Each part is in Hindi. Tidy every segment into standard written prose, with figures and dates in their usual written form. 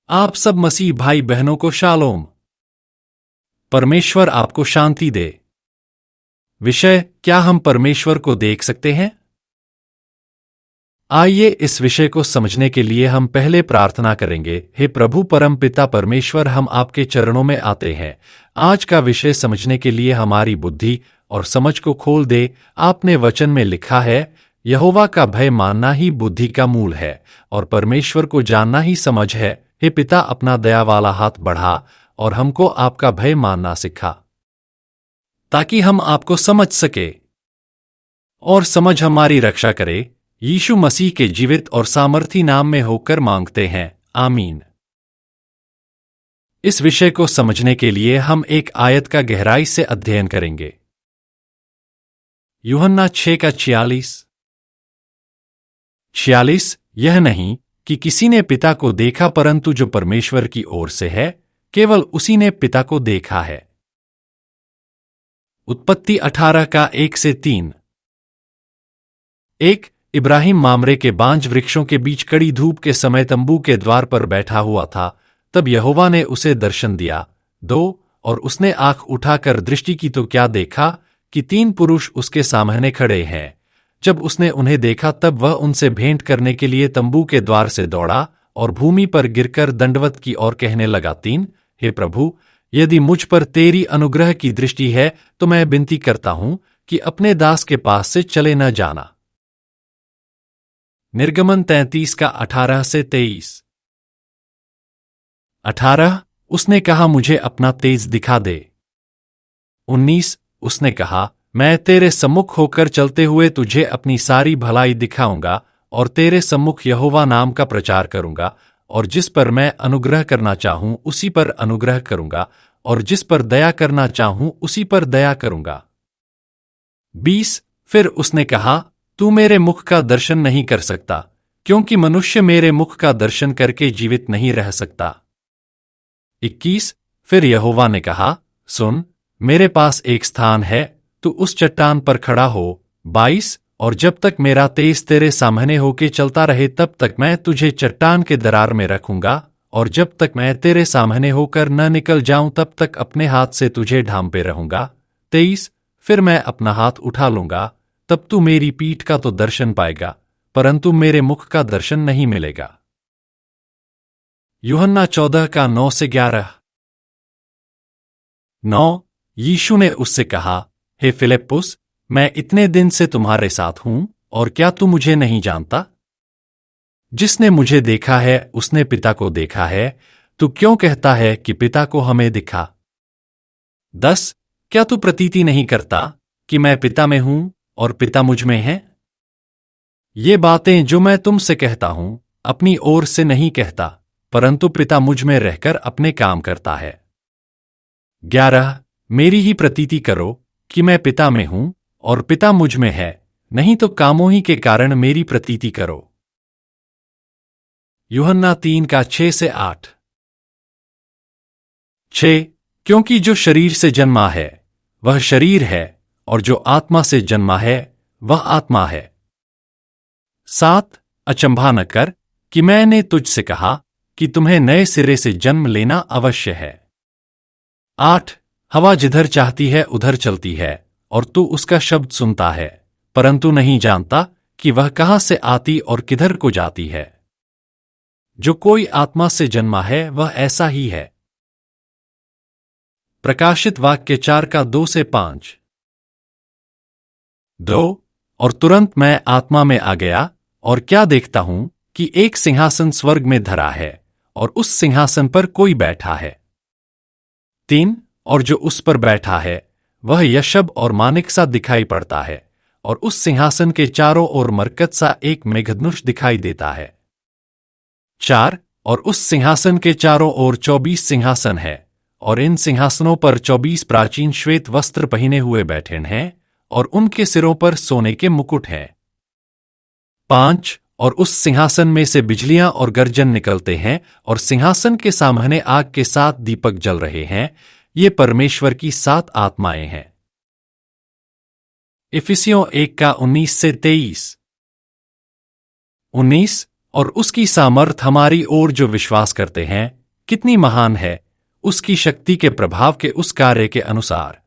आप सब मसीह भाई बहनों को शालोम। परमेश्वर आपको शांति दे। विषय, क्या हम परमेश्वर को देख सकते हैं? आइए इस विषय को समझने के लिए हम पहले प्रार्थना करेंगे। हे प्रभु परम पिता परमेश्वर, हम आपके चरणों में आते हैं। आज का विषय समझने के लिए हमारी बुद्धि और समझ को खोल दे। आपने वचन में लिखा है, यहोवा का भय मानना ही बुद्धि का मूल है और परमेश्वर को जानना ही समझ है। हे पिता, अपना दया वाला हाथ बढ़ा और हमको आपका भय मानना सिखा, ताकि हम आपको समझ सके और समझ हमारी रक्षा करे। यीशु मसीह के जीवित और सामर्थी नाम में होकर मांगते हैं, आमीन। इस विषय को समझने के लिए हम एक आयत का गहराई से अध्ययन करेंगे। यूहन्ना 6:46 यह नहीं कि किसी ने पिता को देखा, परंतु जो परमेश्वर की ओर से है, केवल उसी ने पिता को देखा है। उत्पत्ति 18:1-3। 1. इब्राहिम मामरे के बांज वृक्षों के बीच कड़ी धूप के समय तंबू के द्वार पर बैठा हुआ था। तब यहोवा ने उसे दर्शन दिया। 2. और उसने आंख उठाकर दृष्टि की तो क्या देखा कि 3 पुरुष उसके सामने खड़े हैं। जब उसने उन्हें देखा तब वह उनसे भेंट करने के लिए तंबू के द्वार से दौड़ा और भूमि पर गिरकर दंडवत की और कहने लगा। 3. हे प्रभु, यदि मुझ पर तेरी अनुग्रह की दृष्टि है तो मैं विनती करता हूं कि अपने दास के पास से चले न जाना। निर्गमन 33:18-23। 18. उसने कहा, मुझे अपना तेज दिखा दे। 19. उसने कहा, मैं तेरे सम्मुख होकर चलते हुए तुझे अपनी सारी भलाई दिखाऊंगा और तेरे सम्मुख यहोवा नाम का प्रचार करूंगा, और जिस पर मैं अनुग्रह करना चाहूं उसी पर अनुग्रह करूंगा, और जिस पर दया करना चाहूं उसी पर दया करूंगा। 20. फिर उसने कहा, तू मेरे मुख का दर्शन नहीं कर सकता, क्योंकि मनुष्य मेरे मुख का दर्शन करके जीवित नहीं रह सकता। 21. फिर यहोवा ने कहा, सुन, मेरे पास एक स्थान है, तू उस चट्टान पर खड़ा हो। 22. और जब तक मेरा तेज तेरे सामने होके चलता रहे तब तक मैं तुझे चट्टान के दरार में रखूंगा, और जब तक मैं तेरे सामने होकर न निकल जाऊं तब तक अपने हाथ से तुझे ढांपे रहूंगा। 23. फिर मैं अपना हाथ उठा लूंगा, तब तू मेरी पीठ का तो दर्शन पाएगा, परंतु मेरे मुख का दर्शन नहीं मिलेगा। यूहन्ना 14:9-11। 9. यीशु ने उससे कहा, हे फिलिप्पुस, मैं इतने दिन से तुम्हारे साथ हूं और क्या तू मुझे नहीं जानता? जिसने मुझे देखा है उसने पिता को देखा है। तू क्यों कहता है कि पिता को हमें दिखा? 10. क्या तू प्रतीति नहीं करता कि मैं पिता में हूं और पिता मुझ में है? ये बातें जो मैं तुमसे कहता हूं अपनी ओर से नहीं कहता, परंतु पिता मुझ में रहकर अपने काम करता है। 11. मेरी ही प्रतीति करो कि मैं पिता में हूं और पिता मुझ में है, नहीं तो कामों ही के कारण मेरी प्रतीति करो। यूहन्ना 3:6-8। 6. क्योंकि जो शरीर से जन्मा है वह शरीर है, और जो आत्मा से जन्मा है वह आत्मा है। 7. अचंभा न कर कि मैंने तुझसे कहा कि तुम्हें नए सिरे से जन्म लेना अवश्य है। 8. हवा जिधर चाहती है उधर चलती है, और तू उसका शब्द सुनता है, परंतु नहीं जानता कि वह कहां से आती और किधर को जाती है। जो कोई आत्मा से जन्मा है वह ऐसा ही है। प्रकाशित वाक्य 4:2-5। 2. और तुरंत मैं आत्मा में आ गया, और क्या देखता हूं कि एक सिंहासन स्वर्ग में धरा है, और उस सिंहासन पर कोई बैठा है। 3. और जो उस पर बैठा है वह यशब और मानिक सा दिखाई पड़ता है, और उस सिंहासन के चारों ओर मरकत सा एक मेघधनुष दिखाई देता है। 4. और उस सिंहासन के चारों ओर 24 सिंहासन है, और इन सिंहासनों पर 24 प्राचीन श्वेत वस्त्र पहने हुए बैठे हैं, और उनके सिरों पर सोने के मुकुट हैं। 5. और उस सिंहासन में से बिजलियां और गर्जन निकलते हैं, और सिंहासन के सामने आग के 7 दीपक जल रहे हैं। ये परमेश्वर की 7 आत्माएं हैं। इफिसियों 1:19-23। 19. और उसकी सामर्थ हमारी ओर जो विश्वास करते हैं कितनी महान है, उसकी शक्ति के प्रभाव के उस कार्य के अनुसार।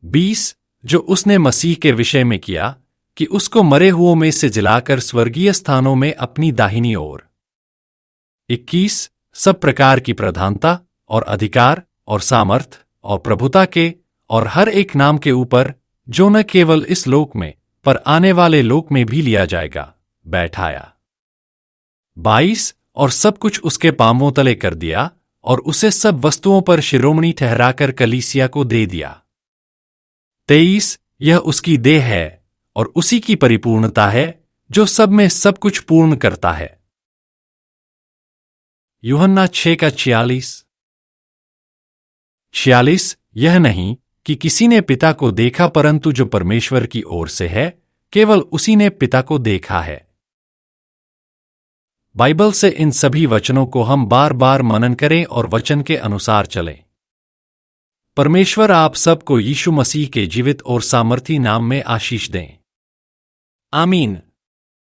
20 जो उसने मसीह के विषय में किया कि उसको मरे हुओं में से जिलाकर स्वर्गीय स्थानों में अपनी दाहिनी ओर। 21 सब प्रकार की प्रधानता और अधिकार और सामर्थ और प्रभुता के और हर एक नाम के ऊपर, जो न केवल इस लोक में पर आने वाले लोक में भी लिया जाएगा, बैठाया। 22 और सब कुछ उसके पांवों तले कर दिया और उसे सब वस्तुओं पर शिरोमणि ठहराकर कलीसिया को दे दिया। 23 यह उसकी देह है और उसी की परिपूर्णता है जो सब में सब कुछ पूर्ण करता है। यूहन्ना 6:46 यह नहीं कि किसी ने पिता को देखा, परंतु जो परमेश्वर की ओर से है केवल उसी ने पिता को देखा है। बाइबल से इन सभी वचनों को हम बार बार मनन करें और वचन के अनुसार चलें। परमेश्वर आप सबको यीशु मसीह के जीवित और सामर्थी नाम में आशीष दें। आमीन।